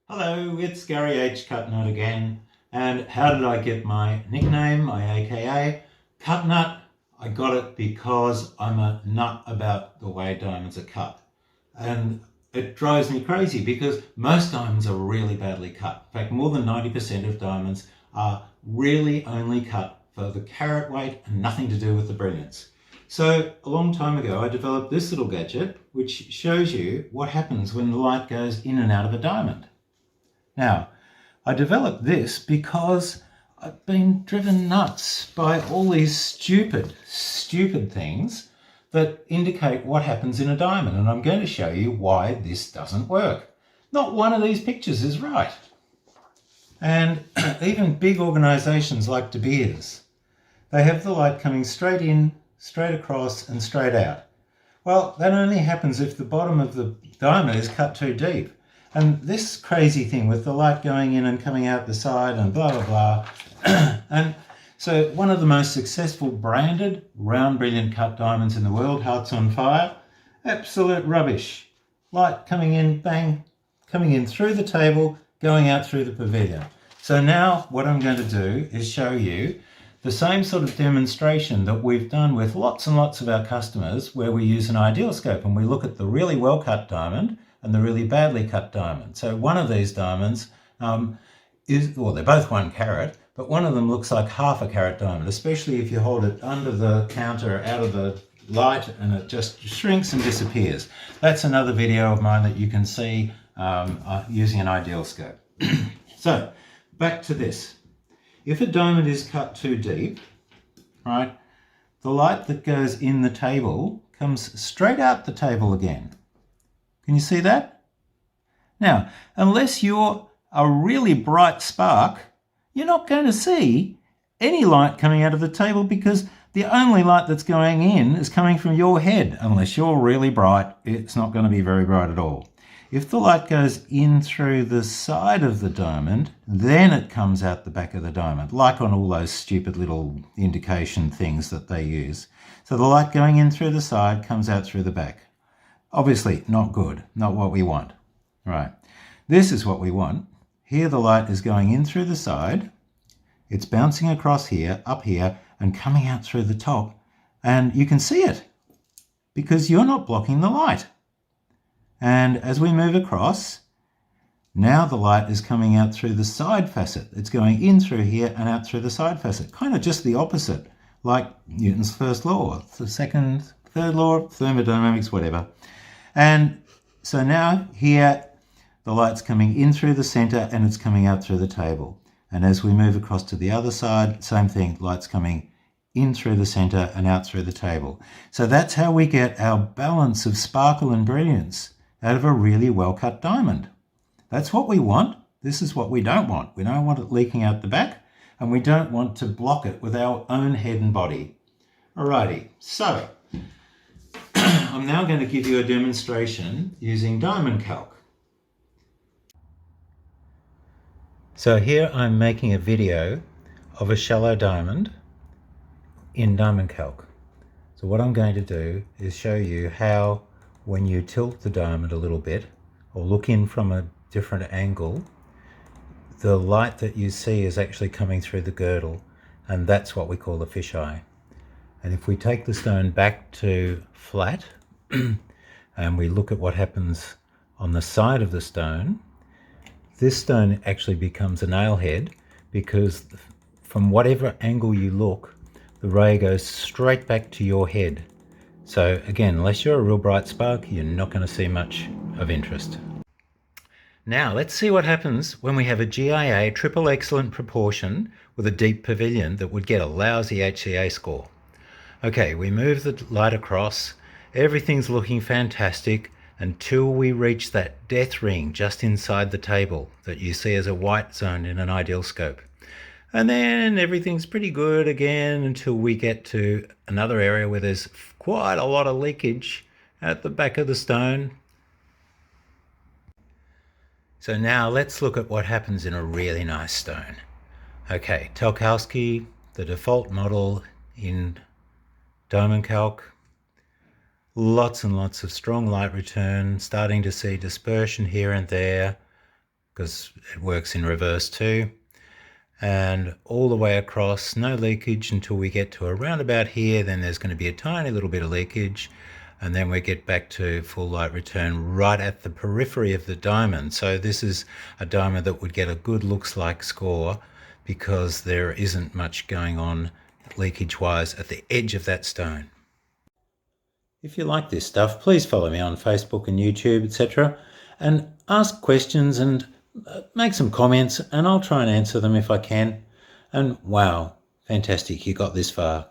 Hello, it's Gary H. CutNut again. And how did I get my nickname, my AKA? CutNut, I got it because I'm a nut about the way diamonds are cut. And it drives me crazy because most diamonds are really badly cut. In fact, more than 90% of diamonds are really only cut for the carat weight and nothing to do with the brilliance. So a long time ago, I developed this little gadget which shows you what happens when the light goes in and out of a diamond. Now, I developed this because I've been driven nuts by all these stupid things that indicate what happens in a diamond, and I'm going to show you why this doesn't work. Not one of these pictures is right. And even big organisations like De Beers, they have the light coming straight in, straight across and straight out. Well, that only happens if the bottom of the diamond is cut too deep. And this crazy thing with the light going in and coming out the side and blah, blah, blah. And so one of the most successful branded round brilliant cut diamonds in the world, Hearts on Fire, absolute rubbish. Light coming in, bang, coming in through the table, going out through the pavilion. So now what I'm going to do is show you the same sort of demonstration that we've done with lots and lots of our customers, where we use an ideal scope and we look at the really well cut diamond and the really badly cut diamond. So one of these diamonds they're both 1 carat, but one of them looks like half a carat diamond, especially if you hold it under the counter out of the light and it just shrinks and disappears. That's another video of mine that you can see using an ideal scope. So back to this. If a diamond is cut too deep, right, the light that goes in the table comes straight out the table again. Can you see that? Now, unless you're a really bright spark, you're not going to see any light coming out of the table because the only light that's going in is coming from your head. Unless you're really bright, it's not going to be very bright at all. If the light goes in through the side of the diamond, then it comes out the back of the diamond, like on all those stupid little indication things that they use. So the light going in through the side comes out through the back. Obviously not good, not what we want. Right, this is what we want. Here the light is going in through the side, it's bouncing across here, up here, and coming out through the top. And you can see it because you're not blocking the light. And as we move across, now the light is coming out through the side facet. It's going in through here and out through the side facet. Kind of just the opposite, like Newton's first law, the second, third law, thermodynamics, whatever. And so now here, the light's coming in through the center and it's coming out through the table. And as we move across to the other side, same thing, light's coming in through the center and out through the table. So that's how we get our balance of sparkle and brilliance out of a really well-cut diamond. That's what we want. This is what we don't want. We don't want it leaking out the back, and we don't want to block it with our own head and body. Alrighty, so I'm now going to give you a demonstration using diamond calc. So here I'm making a video of a shallow diamond in diamond calc. So what I'm going to do is show you how, when you tilt the diamond a little bit or look in from a different angle, the light that you see is actually coming through the girdle, and that's what we call the fisheye. And if we take the stone back to flat and we look at what happens on the side of the stone, this stone actually becomes a nailhead because from whatever angle you look, the ray goes straight back to your head. So again, unless you're a real bright spark, you're not going to see much of interest. Now let's see what happens when we have a GIA triple excellent proportion with a deep pavilion that would get a lousy HCA score. Okay, we move the light across, everything's looking fantastic until we reach that death ring just inside the table that you see as a white zone in an ideal scope. And then everything's pretty good again until we get to another area where there's quite a lot of leakage at the back of the stone. So now let's look at what happens in a really nice stone. Okay, Telkowski, the default model in diamond calc. Lots and lots of strong light return, starting to see dispersion here and there. because it works in reverse too. And all the way across, no leakage until we get to around about here. Then there's going to be a tiny little bit of leakage, and then we get back to full light return right at the periphery of the diamond. So this is a diamond that would get a good looks like score because there isn't much going on leakage wise at the edge of that stone. If you like this stuff, please follow me on Facebook and YouTube, etc., and ask questions and make some comments, and I'll try and answer them if I can. And wow, fantastic, you got this far.